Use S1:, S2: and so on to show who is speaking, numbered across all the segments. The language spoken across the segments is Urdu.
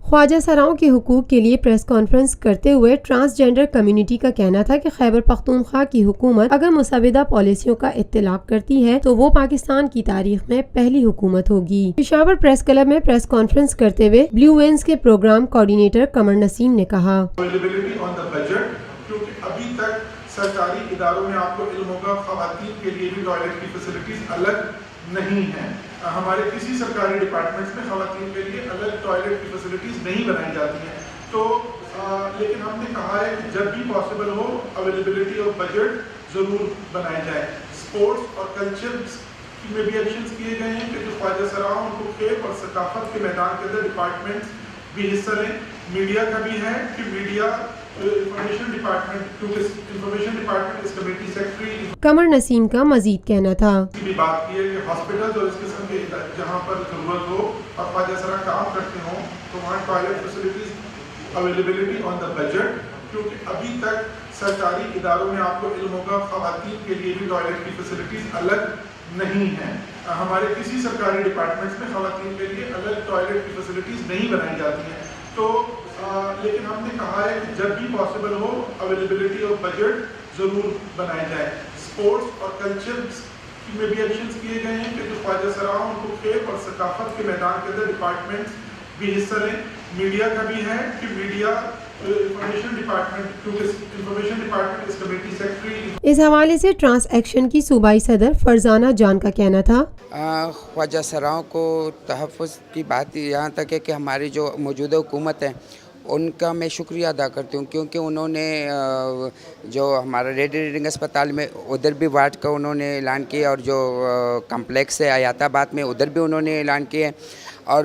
S1: خواجہ سراؤں کے حقوق کے لیے پریس کانفرنس کرتے ہوئے ٹرانسجینڈر کمیونٹی کا کہنا تھا کہ خیبر پختونخوا کی حکومت اگر مسودہ پالیسیوں کا اطلاق کرتی ہے تو وہ پاکستان کی تاریخ میں پہلی حکومت ہوگی۔ پشاور پریس کلب میں پریس کانفرنس کرتے ہوئے بلیو وینز کے پروگرام کوآرڈینیٹر قمر نسیم نے کہا،
S2: ابھی تک سرکاری اداروں میں آپ کو علم ہوگا خواتین کے لیے بھی ٹوائلٹ کی فیسلٹیز الگ نہیں ہیں۔ ہمارے کسی سرکاری ڈپارٹمنٹس میں خواتین کے لیے الگ ٹوائلٹ کی فیسلٹیز نہیں بنائی جاتی ہیں، تو لیکن ہم نے کہا ہے کہ جب بھی possible who availability of budget ضرور بنائے جائے۔ اسپورٹس اور کلچر میں بھی ایکشنز کیے گئے ہیں کہ جو خواجہ سراؤں ان کو کھیل اور ثقافت کے میدان کے اندر ڈپارٹمنٹس بھی حصہ لیں۔ میڈیا کا بھی ہے کہ میڈیا انفارمیشن ڈپارٹمنٹ اس کمیٹی سیکرٹری
S1: قمر نسیم کا مزید کہنا تھا،
S2: بھی بات کی ہے کہ ہاسپٹل اور اس قسم کے جہاں پر ضرورت ہو اور خواجہ سرا کام کرتے ہوں تو وہاں toilet facilities availability on the budget, کیونکہ ابھی تک سرکاری اداروں میں آپ کو علم ہوگا خواتین کے لیے بھی ٹوائلٹ کی فیسلٹیز الگ نہیں ہیں۔ ہمارے کسی سرکاری ڈپارٹمنٹس میں خواتین کے لیے الگ ٹوائلٹ کی فیسلٹیز نہیں بنائی جاتی ہیں، تو لیکن ہم نے کہا ہے کہ جب بھی possible who availability of budget ضرور بنائے جائے۔ اسپورٹس اور کلچر میں بھی ایکشنز کیے گئے ہیں کہ جو خواجہ سراؤں ان کو کھیل اور ثقافت کے میدان کے اندر ڈپارٹمنٹس بھی حصہ لیں۔ میڈیا کا بھی ہے کہ میڈیا انفارمیشن ڈپارٹمنٹ اس کمیٹی سیکرٹری۔
S1: اس حوالے سے ٹرانس ایکشن کی صوبائی صدر فرزانہ جان کا کہنا تھا،
S3: خواجہ سراؤں کو تحفظ کی بات یہاں تک ہے کہ ہماری جو موجودہ حکومت ہے ان کا میں شکریہ ادا کرتی ہوں، کیونکہ انہوں نے جو ہمارا ریڈی ریڈنگ اسپتال میں ادھر بھی وارڈ کا انہوں نے اعلان کیا، اور جو کمپلیکس ہے حیات آباد میں ادھر بھی انہوں نے اعلان کیا، اور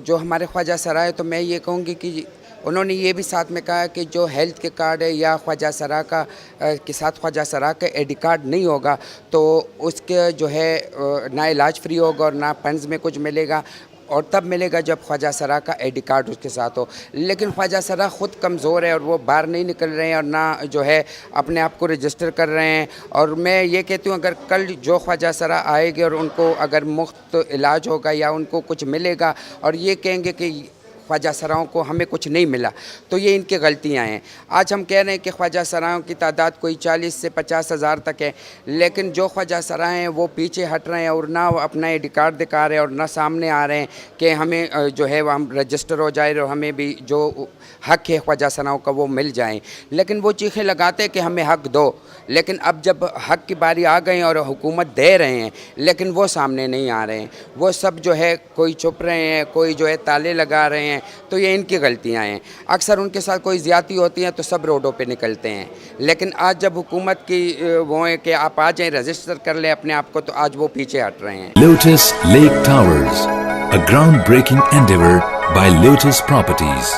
S3: جو ہمارے خواجہ سرا ہے تو میں یہ کہوں گی کہ انہوں نے یہ بھی ساتھ میں کہا کہ جو ہیلتھ کے کارڈ ہے یا خواجہ سرا کا کے ساتھ خواجہ سرا کا آئی ڈی کارڈ نہیں ہوگا تو اس کے جو ہے نہ علاج فری ہوگا اور نہ فنڈز میں کچھ ملے گا، اور تب ملے گا جب خواجہ سرا کا آئی ڈی کارڈ اس کے ساتھ ہو۔ لیکن خواجہ سرا خود کمزور ہے اور وہ باہر نہیں نکل رہے ہیں اور نہ جو ہے اپنے آپ کو رجسٹر کر رہے ہیں، اور میں یہ کہتی ہوں اگر کل جو خواجہ سرا آئے گی اور ان کو اگر مفت علاج ہوگا یا ان کو کچھ ملے گا اور یہ کہیں گے کہ خواجہ سراؤں کو ہمیں کچھ نہیں ملا تو یہ ان کی غلطیاں ہیں۔ آج ہم کہہ رہے ہیں کہ خواجہ سراؤں کی تعداد کوئی 40 سے 50 ہزار تک ہے، لیکن جو خواجہ سرا ہیں وہ پیچھے ہٹ رہے ہیں اور نہ وہ اپنا آئی ڈی کارڈ دکھا رہے ہیں اور نہ سامنے آ رہے ہیں کہ ہمیں جو ہے وہ ہم رجسٹر ہو جائے اور ہمیں بھی جو حق ہے خواجہ سراؤں کا وہ مل جائیں۔ لیکن وہ چیخیں لگاتے کہ ہمیں حق دو، لیکن اب جب حق کی باری آ گئی اور حکومت دے رہے ہیں لیکن وہ سامنے نہیں آ رہے ہیں، وہ سب جو ہے کوئی چھپ رہے ہیں، کوئی جو ہے تالے لگا رہے ہیں، تو یہ ان کی غلطیاں ہیں۔ اکثر ان کے ساتھ کوئی زیادتی ہوتی ہیں تو سب روڈوں پہ نکلتے ہیں، لیکن آج جب حکومت کی وہ ہے کہ آپ آ جائیں رجسٹر کر لیں اپنے آپ کو، تو آج وہ پیچھے ہٹ رہے ہیں۔
S4: Lotus Lake Towers, a groundbreaking endeavor by Lotus Properties۔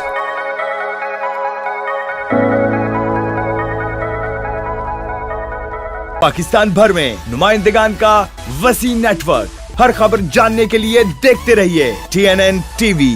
S5: Pakistan بھر میں نمائندگان کا وسیع نیٹ ورک، ہر خبر جاننے کے لیے دیکھتے رہیے TNN TV۔